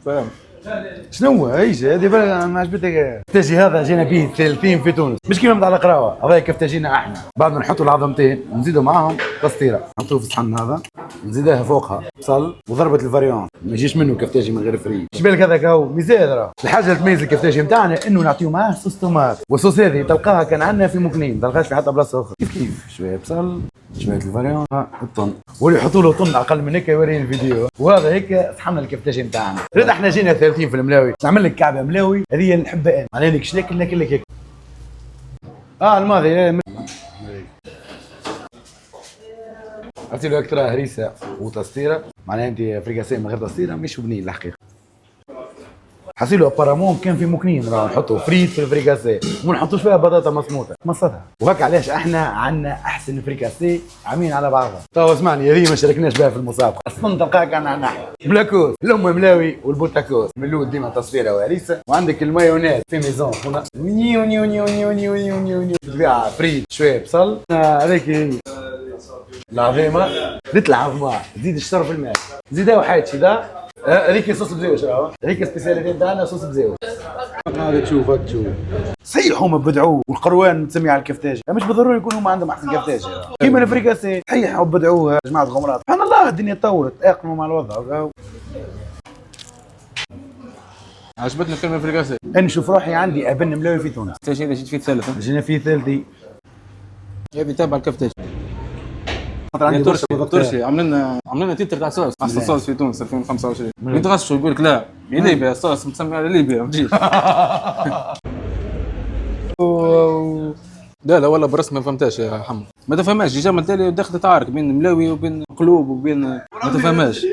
فاهم. شنو ايش هذه ما عجبتك؟ الكفتاجي هذا جينا به 30 في تونس، مش كيما نتاع القراوه، هذا كفتاجينا احنا، بعد ما نحطوا العظمتين نزيدوا معاهم قسطيره، نحطوه في الصحن هذا، نزيدها فوقها بصل وضربه الفاريون، ما يجيش منه كفتاجي من غير فري، شبالك هذاك هو ميزان راه، الحاجه اللي تميز الكفتاجي نتاعنا انه نعطيو معاه صوص طوماط، والصوص هذه تلقاها كان عندنا في مكنين، ما تلقاهاش في حتى بلاصه اخرى، كيف شويه بصل، شويه الفاريون، الطن، واللي يحطوا له طن اقل من هيك يوريني الفيديو، وهذا هيك صحنا الكفتاجي نتاعنا، رد احنا جينا 30 في الملاوي، نعمل لك كعبه ملاوي هذه اللي نحبها انا، معناها لك شناكل ناكل لك هيك. الماضي عرفتي له اكثر هريسه وتسطيره، معناها انت فريكاسيه من غير تسطيره مش بنين الحقيقه. حسيلو ابارامون كان في مكنين راه نحطوا فريت في الفريكاسيه وما نحطوش فيها بطاطا مسموطه مصتها، وهكا علاش احنا عندنا احسن فريكاسيه عاملين على بعضها. تو اسمعني هذه ما شاركناش بها في المسابقه، اصلا تلقاها كان عندنا احنا بلاكوز الام ملاوي والبوتاكوز من الاول ديما تصفيره وهريسه، وعندك المايونيز في ميزون هنا نيو نيو نيو نيو نيو نيو نيو نيو تبيع فريت شويه بصل هذيك العظيمه زيت العظمه زيد الشطر في الماء زيدها وحيد ذا هذيك صوص بزاوج راه هذيك سبيسياليتي تاعنا صوص بزاوج. هذا تشوف صيحوا ما بدعوه والقروان متسمي على الكفتاجي، مش بالضروري يكون هما عندهم احسن كفتاجي كيما الفريكاسي صيحوا بدعوها يا جماعه الغمرات، سبحان الله الدنيا تطورت اقنوا مع الوضع. عجبتني كلمه فريكاسي. انا نشوف روحي عندي ابن ملاوي في تونس. الكفتاجي اذا جيت فيه ثالث جينا في ثالثي هذه تابع الكفتاجي. ترشي عاملين تيتر تاع صوص احسن صوص في تونس 2025 يتغشوا يقول لك لا يا ليبيا صوص متسمي على ليبيا ما تجيش. لا والله برسم ما فهمتاش يا حمد، ما تفهماش جامل تالي دخلت تعارك بين ملاوي وبين قلوب وبين ما تفهماش.